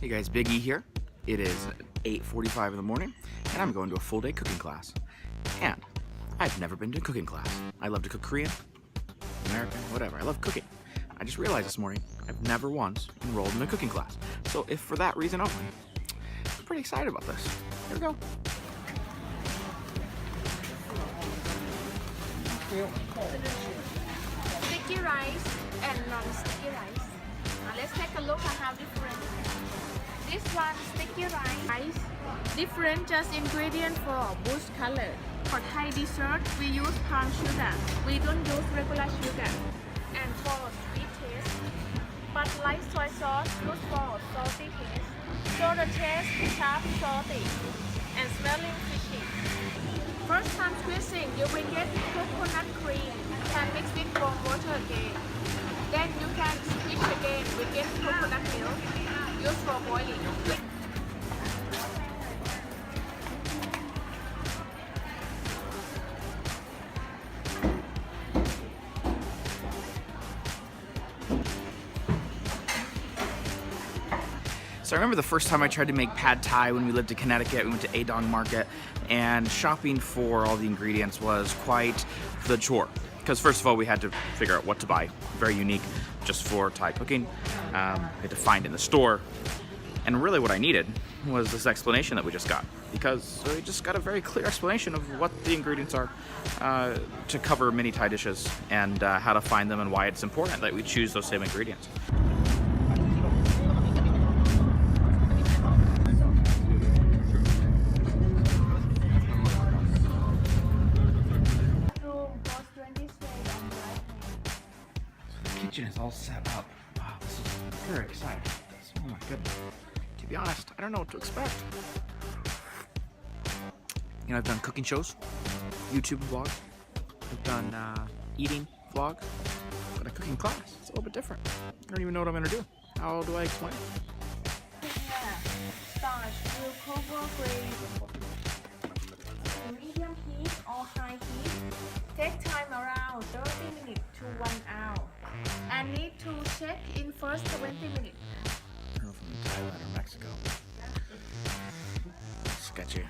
Hey guys, Big E here. It is 8:45 in the morning and I'm going to a full day cooking class. And I've never been to a cooking class. I love to cook Korean, American, whatever. I love cooking. I just realized this morning I've never once enrolled in a cooking class. So if for that reason only, I'm pretty excited about this. Here we go. Sticky rice and non-sticky rice. Let's take a look at how different. This one sticky rice, different just ingredient for boost color. For Thai dessert, we use palm sugar. We don't use regular sugar. And for sweet taste, but like soy sauce, good for salty taste. So the taste sharp, salty, and smelling fishy. First time squeezing, you will get coconut cream. Can mix with warm water again. Then you can switch again. We get coconut milk used for boiling. So I remember the first time I tried to make pad thai when we lived in Connecticut. We went to Adong Market, and shopping for all the ingredients was quite the chore. Because first of all, we had to figure out what to buy. Very unique just for Thai cooking. We had to find in the store. And really what I needed was this explanation that we just got. Because we just got a very clear explanation of what the ingredients are to cover many Thai dishes and how to find them and why it's important that we choose those same ingredients. Kitchen is all set up. Wow, this is very exciting. Oh my goodness. To be honest, I don't know what to expect. You know, I've done cooking shows, YouTube vlogs, I've done eating vlogs, but a cooking class, it's a little bit different. I don't even know what I'm gonna do. How do I explain it? Starch will cover grain. Medium heat or high heat. Take time around 30 minutes to 1 hour. And need to check in first 20 minutes. I don't know if I'm in Thailand or Mexico. Sketchy.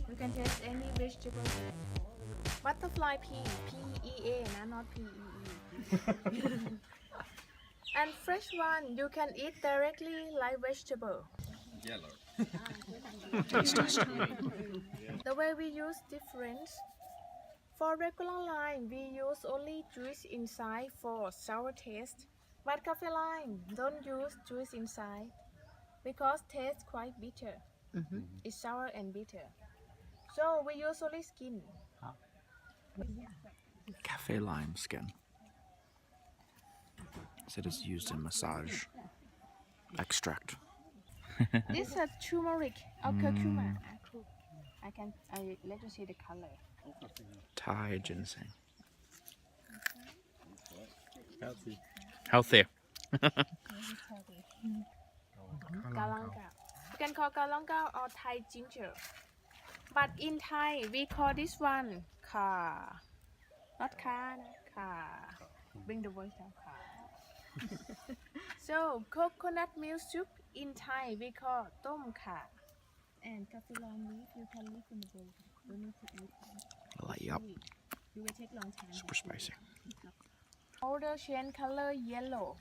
You can taste any vegetable. Butterfly pea, P-E-A, not P-E-E. And fresh one, you can eat directly like vegetable. Yellow. That's tasty. The way we use different. For regular lime, we use only juice inside for sour taste. But coffee lime, don't use juice inside because taste quite bitter. It's sour and bitter. So we use only skin. Cafe lime skin. So it is used in massage extract. This is turmeric or curcuma. I let you see the color. Thai ginseng. Healthy. Healthy. Galangao. You can call galangao or Thai ginger. But in Thai, we call this one Kha. Not Kha, Kha. Bring the voice down, Kha. So, coconut milk soup in Thai, we call Tom Kha. And coffee lime leaf, you can leave in the bowl. Don't need to eat. I'll light you up. You will take long time. Super spicy. Powder change color yellow,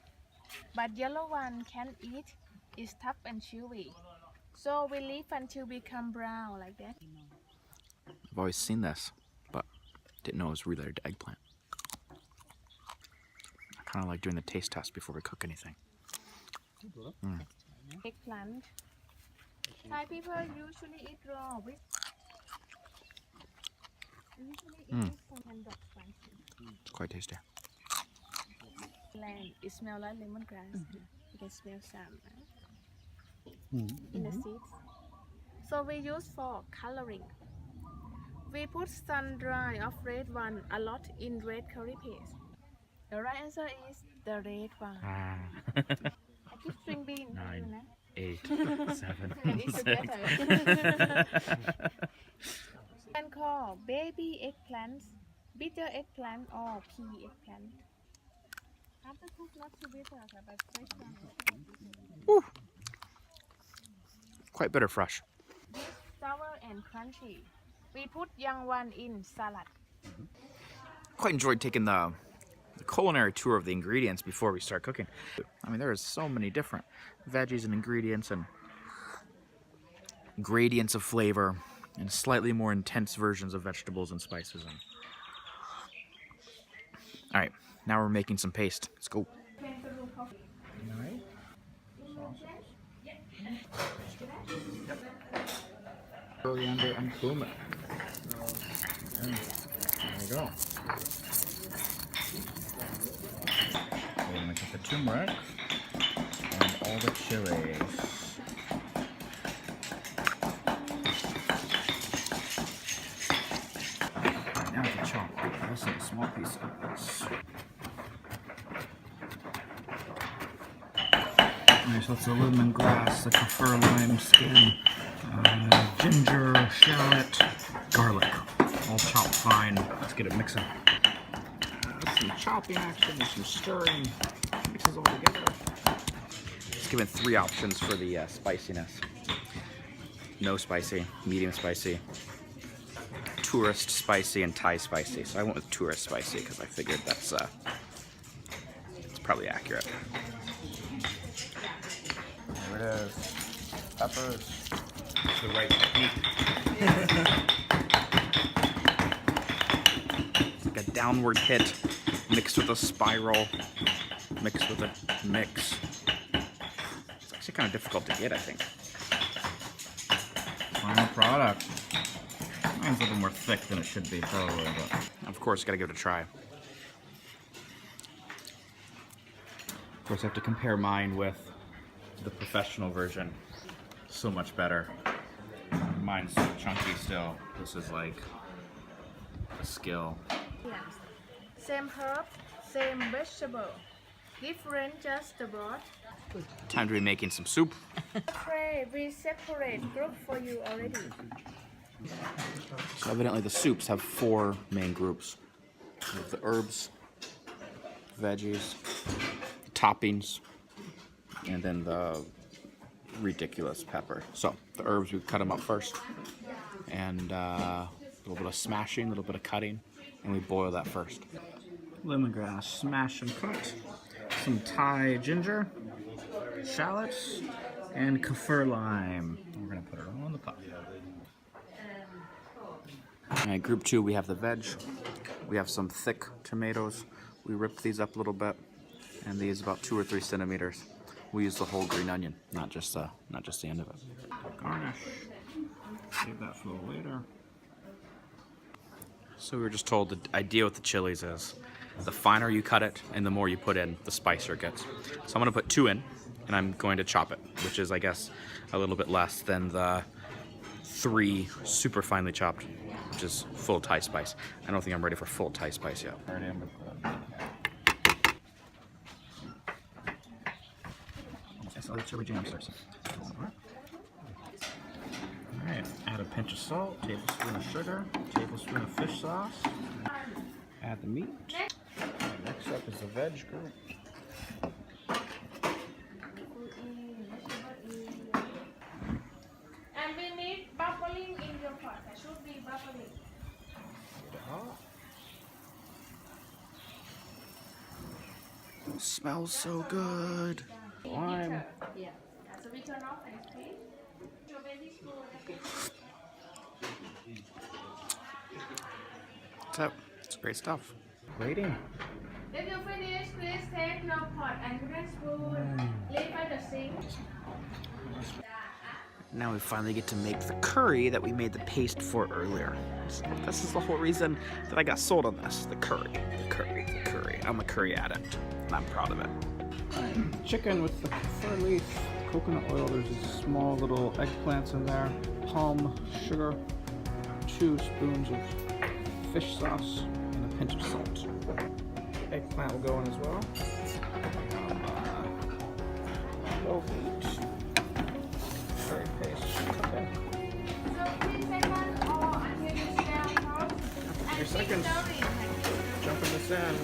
but yellow one can eat is tough and chewy. So we leave until become brown like that. I've always seen this, but didn't know it was related to eggplant. I kind of like doing the taste test before we cook anything. Eggplant. Thai people usually eat raw with. It's quite tasty. Land. It smells like lemongrass. You can smell some in the seeds. So we use for coloring. We put sun dry of red one a lot in red curry paste. The right answer is the red one. I keep string bean. 9, 8, 7, And it's 6. together. Can call baby eggplants, bitter eggplant or pea eggplant. After cook not too bitter, but fresh one. quite bitter fresh. This sour and crunchy. We put young one in salad. Quite enjoyed taking the culinary tour of the ingredients before we start cooking. I mean, there is so many different veggies and ingredients and gradients of flavor and slightly more intense versions of vegetables and spices. All right, now we're making some paste. Let's go. Coriander and cumin. There we go. We're gonna mix up the turmeric and all the chilies. Alright, now to chop. This is a small piece of this. Alright, so it's the lemongrass, the kaffir lime skin, ginger, shallot, garlic, all chopped fine. Let's get it mixing. Some chopping action and some stirring. Mixes all together. Let's give it 3 options for the spiciness. No spicy, medium spicy, tourist spicy, and Thai spicy. So I went with tourist spicy because I figured that's it's probably accurate. There it is. Peppers. It's the right technique. It's like a downward hit mixed with a spiral, mixed with a mix. It's actually kind of difficult to get, I think. Final product. Mine's a little more thick than it should be, probably, but of course, gotta give it a try. Of course, I have to compare mine with the professional version. So much better. Mine's so chunky still. This is like a skill. Yes. Same herb, same vegetable. Different, just the broth. Time to be making some soup. Okay, we separate group for you already. So evidently the soups have 4 main groups. We have the herbs, veggies, toppings, and then the ridiculous pepper. So the herbs, we cut them up first, and a little bit of smashing, a little bit of cutting, and we boil that first. Lemongrass, smash and cut. Some Thai ginger, shallots, and kaffir lime. We're gonna put it all in the pot. Alright, group 2, we have the veg. We have some thick tomatoes. We ripped these up a little bit, and these about 2 or 3 centimeters. We use the whole green onion, not just the end of it. Garnish. Save that for later. So we were just told the idea with the chilies is the finer you cut it and the more you put in, the spicier it gets. So I'm gonna put 2 in, and I'm going to chop it, which is, I guess, a little bit less than the 3 super finely chopped, which is full Thai spice. I don't think I'm ready for full Thai spice yet. I saw the chili jam sauce. Alright, add a pinch of salt, tablespoon of sugar, tablespoon of fish sauce. Add the meat. Next up is the veg group. And we need bubbling in your pot. There should be bubbling. Smells so good. Lime. Yeah. So we turn off and clean. Your baby school. What's up? It's great stuff. Waiting. If you finish, please take your pot and wooden spoon. Leave by the sink. Now we finally get to make the curry that we made the paste for earlier. So this is the whole reason that I got sold on this. The curry. I'm a curry addict, and I'm proud of it. Chicken with the kaffir leaf, coconut oil. There's these small little eggplants in there. Palm sugar, 2 spoons of fish sauce, and a pinch of salt. Eggplant will go in as well. Low heat. Curry paste. Okay. So 3 seconds or until you smell hot. And 3 seconds. Jumping this in.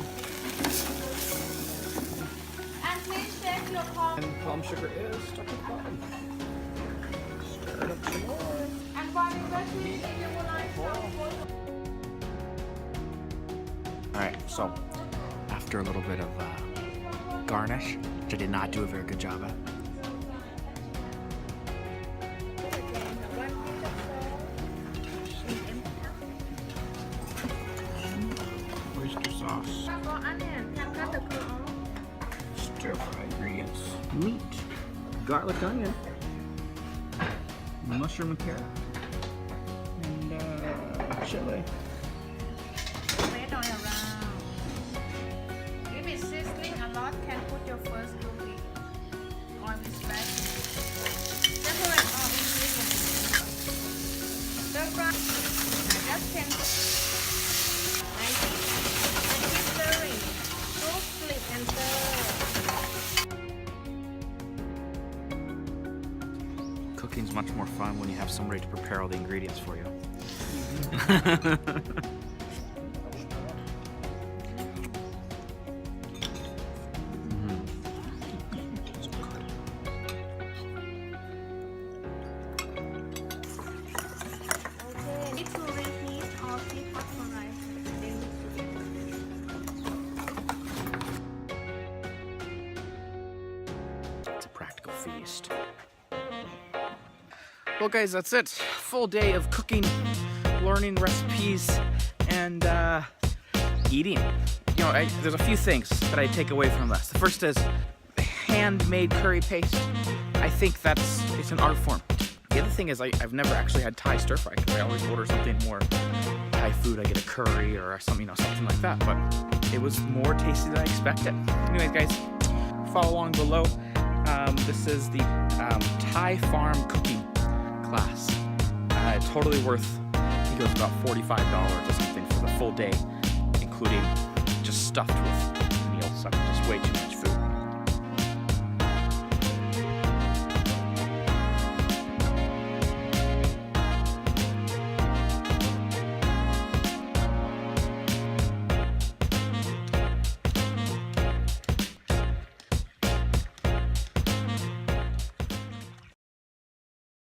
And please check your palm. And palm sugar is stuck at the bottom. Stir Alright, so after a little bit of garnish, which I did not do a very good job at. Oyster sauce. Stir fry ingredients. Meat, garlic onion, mushroom and carrot, and chili. Spread all around. If it's sizzling a lot, can put your first cookie. Oil is spread. Separate all ingredients. Stir fry. Just 10 seconds. And keep stirring. Don't flip and stir. Cooking's much more fun when you have somebody to prepare all the ingredients for you. Okay, need to reheat or keep hot for rice. It's a practical feast. Well guys, that's it. Full day of cooking, learning recipes, and eating. You know, there's a few things that I take away from this. The first is handmade curry paste. I think it's an art form. The other thing is I've never actually had Thai stir fry because I always order something more Thai food. I get a curry or something, something like that. But it was more tasty than I expected. Anyways, guys, follow along below. This is the Thai farm cooking class. Totally worth, I think it was about $45 or something for the full day, including just stuffed with meals. So just way too much.